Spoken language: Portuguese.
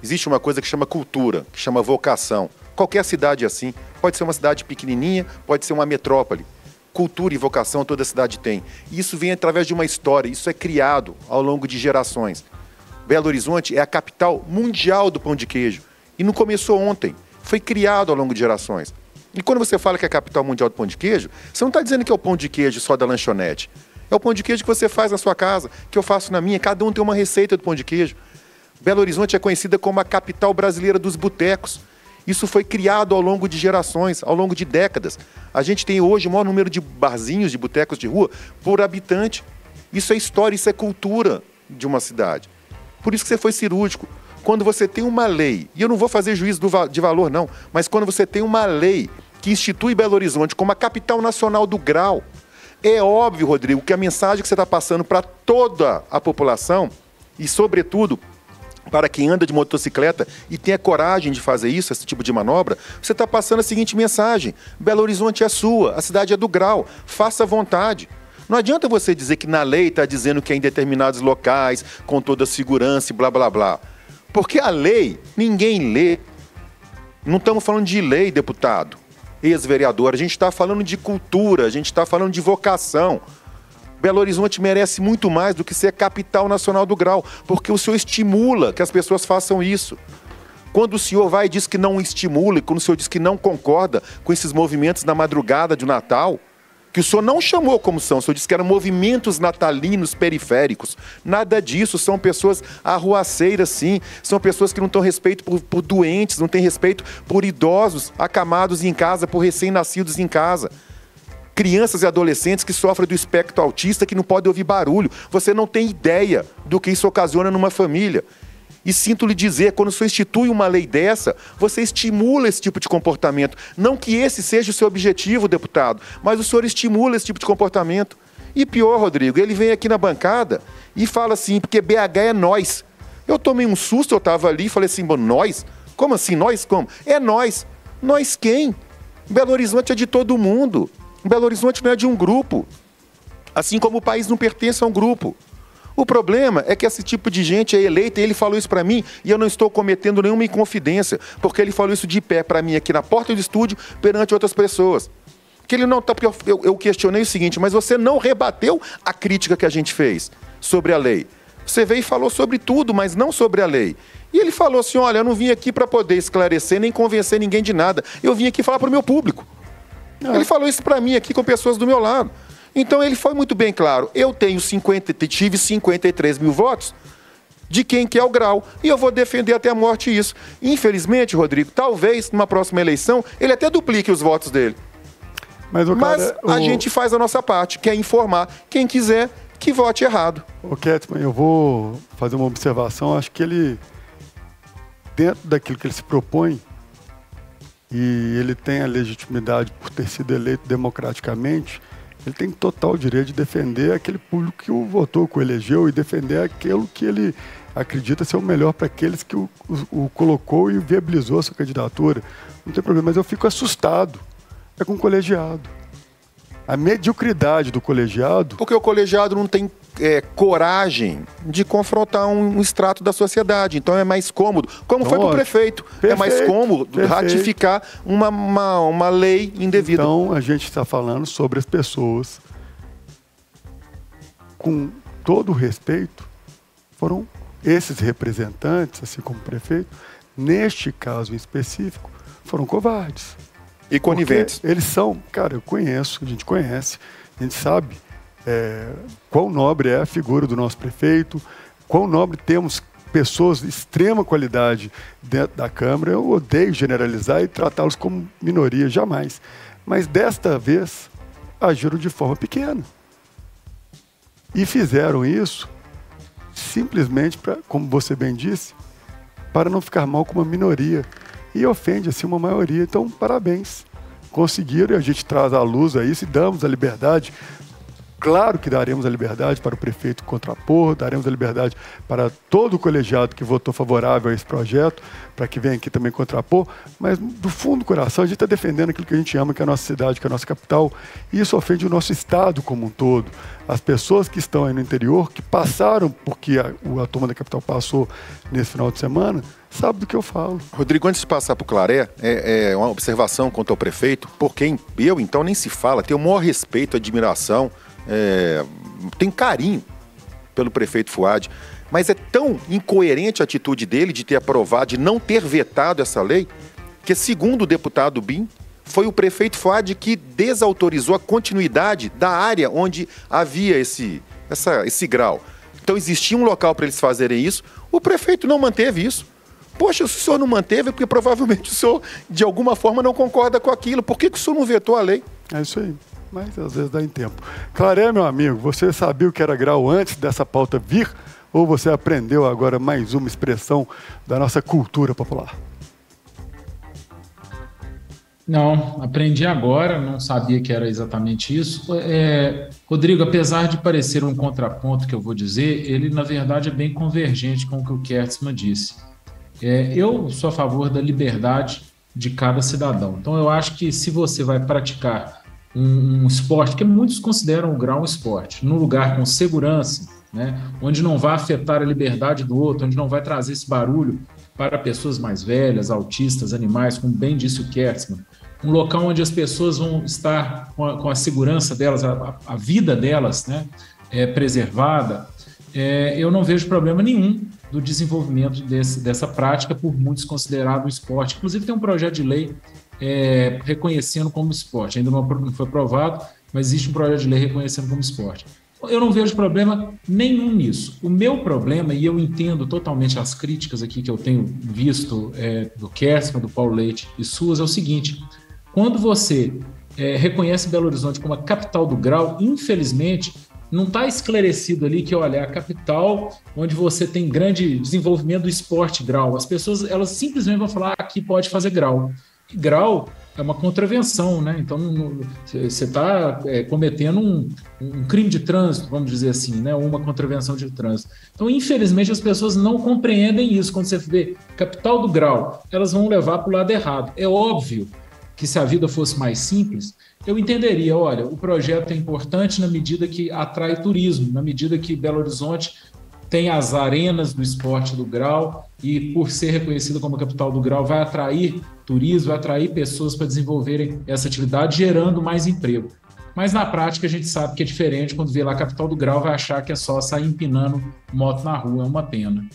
Existe uma coisa que chama cultura, que chama vocação. Qualquer cidade é assim. Pode ser uma cidade pequenininha, pode ser uma metrópole. Cultura e vocação toda cidade tem. E isso vem através de uma história, isso é criado ao longo de gerações. Belo Horizonte é a capital mundial do pão de queijo. E não começou ontem, foi criado ao longo de gerações. E quando você fala que é a capital mundial do pão de queijo, você não está dizendo que é o pão de queijo só da lanchonete. É o pão de queijo que você faz na sua casa, que eu faço na minha. Cada um tem uma receita do pão de queijo. Belo Horizonte é conhecida como a capital brasileira dos botecos. Isso foi criado ao longo de gerações, ao longo de décadas. A gente tem hoje o maior número de barzinhos, de botecos de rua, por habitante. Isso é história, isso é cultura de uma cidade. Por isso que você foi cirúrgico. Quando você tem uma lei, e eu não vou fazer juízo de valor não, mas quando você tem uma lei que institui Belo Horizonte como a capital nacional do grau, é óbvio, Rodrigo, que a mensagem que você está passando para toda a população, e sobretudo para quem anda de motocicleta e tem a coragem de fazer isso, esse tipo de manobra, você está passando a seguinte mensagem: Belo Horizonte é sua, a cidade é do grau, faça à vontade. Não adianta você dizer que na lei está dizendo que é em determinados locais, com toda a segurança e blá, blá, blá. Porque a lei, ninguém lê. Não estamos falando de lei, deputado, ex-vereador, a gente está falando de cultura, a gente está falando de vocação. Belo Horizonte merece muito mais do que ser capital nacional do grau, porque o senhor estimula que as pessoas façam isso. Quando o senhor vai e diz que não estimula, e quando o senhor diz que não concorda com esses movimentos na madrugada de Natal, que o senhor não chamou como são, o senhor disse que eram movimentos natalinos periféricos. Nada disso, são pessoas arruaceiras, sim. São pessoas que não têm respeito por doentes, não têm respeito por idosos acamados em casa, por recém-nascidos em casa. Crianças e adolescentes que sofrem do espectro autista, que não podem ouvir barulho. Você não tem ideia do que isso ocasiona numa família. E sinto lhe dizer, quando o senhor institui uma lei dessa, você estimula esse tipo de comportamento. Não que esse seja o seu objetivo, deputado, mas o senhor estimula esse tipo de comportamento. E pior, Rodrigo, ele vem aqui na bancada e fala assim, porque BH é nós. Eu tomei um susto, eu estava ali e falei assim, nós? Como assim, nós como? É nós. Nós quem? Belo Horizonte é de todo mundo. Belo Horizonte não é de um grupo. Assim como o país não pertence a um grupo. O problema é que esse tipo de gente é eleita, e ele falou isso para mim, e eu não estou cometendo nenhuma inconfidência, porque ele falou isso de pé para mim aqui na porta do estúdio, perante outras pessoas. Que ele não tá, porque eu questionei o seguinte, mas você não rebateu a crítica que a gente fez sobre a lei. Você veio e falou sobre tudo, mas não sobre a lei. E ele falou assim, olha, eu não vim aqui para poder esclarecer nem convencer ninguém de nada, eu vim aqui falar para o meu público. Ele falou isso para mim aqui com pessoas do meu lado. Então ele foi muito bem claro, eu tive 53 mil votos de quem quer o grau, e eu vou defender até a morte isso. Infelizmente, Rodrigo, talvez numa próxima eleição ele até duplique os votos dele. Mas a gente faz a nossa parte, que é informar quem quiser que vote errado. Ô Ketman, eu vou fazer uma observação, acho que ele, dentro daquilo que ele se propõe, e ele tem a legitimidade por ter sido eleito democraticamente, ele tem total direito de defender aquele público que o votou, que o elegeu, e defender aquilo que ele acredita ser o melhor para aqueles que o colocou e viabilizou a sua candidatura. Não tem problema, mas eu fico assustado. É com o colegiado. A mediocridade do colegiado... Porque o colegiado não tem coragem de confrontar um extrato da sociedade. Então é mais cômodo. Como foi para o prefeito. Perfeito, é mais cômodo ratificar uma lei indevida. Então a gente está falando sobre as pessoas, com todo o respeito, foram esses representantes, assim como o prefeito, neste caso em específico, foram covardes. E coniventes. Eles são, cara, eu conheço, a gente conhece, a gente sabe quão nobre é a figura do nosso prefeito, quão nobre temos pessoas de extrema qualidade dentro da Câmara. Eu odeio generalizar e tratá-los como minoria, jamais. Mas desta vez, agiram de forma pequena. E fizeram isso simplesmente, como você bem disse, para não ficar mal com uma minoria. E ofende assim uma maioria. Então, parabéns. Conseguiram, e a gente traz à luz a isso e damos a liberdade Claro que daremos a liberdade para o prefeito contrapor, daremos a liberdade para todo o colegiado que votou favorável a esse projeto, para que venha aqui também contrapor, mas do fundo do coração a gente está defendendo aquilo que a gente ama, que é a nossa cidade, que é a nossa capital, e isso ofende o nosso estado como um todo. As pessoas que estão aí no interior, que passaram porque a turma da capital passou nesse final de semana, sabe do que eu falo. Rodrigo, antes de passar para o Claré, é uma observação quanto ao prefeito, por quem eu, então, nem se fala, tenho o maior respeito, admiração, tenho carinho pelo prefeito Fouad, mas é tão incoerente a atitude dele de ter aprovado, de não ter vetado essa lei, que, segundo o deputado Bim, foi o prefeito Fouad que desautorizou a continuidade da área onde havia esse grau. Então existia um local para eles fazerem isso, o prefeito não manteve isso. Poxa, se o senhor não manteve, é porque provavelmente o senhor, de alguma forma, não concorda com aquilo. Por que o senhor não vetou a lei? É isso aí, mas às vezes dá em tempo. Claré, meu amigo, você sabia o que era grau antes dessa pauta vir? Ou você aprendeu agora mais uma expressão da nossa cultura popular? Não, aprendi agora, não sabia que era exatamente isso. Rodrigo, apesar de parecer um contraponto que eu vou dizer, ele na verdade é bem convergente com o que o Kertzmann disse. Eu sou a favor da liberdade de cada cidadão. Então eu acho que se você vai praticar um esporte, que muitos consideram o grau um esporte, num lugar com segurança, né, onde não vai afetar a liberdade do outro, onde não vai trazer esse barulho para pessoas mais velhas, autistas, animais, como bem disse o Kertzmann, um local onde as pessoas vão estar com a segurança delas, a vida delas, né, preservada, eu não vejo problema nenhum do desenvolvimento dessa prática, por muitos considerado um esporte. Inclusive tem um projeto de lei reconhecendo como esporte, ainda não foi aprovado, mas existe um projeto de lei reconhecendo como esporte. Eu não vejo problema nenhum nisso. O meu problema, e eu entendo totalmente as críticas aqui que eu tenho visto do Kertzmann, do Paulo Leite e suas, é o seguinte: quando você reconhece Belo Horizonte como a capital do grau, infelizmente, não está esclarecido ali que, olha, é a capital onde você tem grande desenvolvimento do esporte grau. As pessoas, elas simplesmente vão falar que aqui pode fazer grau. E grau é uma contravenção, né? Então, você está cometendo um crime de trânsito, vamos dizer assim, né? Ou uma contravenção de trânsito. Então, infelizmente, as pessoas não compreendem isso. Quando você vê capital do grau, elas vão levar para o lado errado. É óbvio que se a vida fosse mais simples, eu entenderia, olha, o projeto é importante na medida que atrai turismo, na medida que Belo Horizonte tem as arenas do esporte do grau e, por ser reconhecida como capital do grau, vai atrair turismo, vai atrair pessoas para desenvolverem essa atividade, gerando mais emprego. Mas na prática a gente sabe que é diferente. Quando vê lá a capital do grau, vai achar que é só sair empinando moto na rua, é uma pena.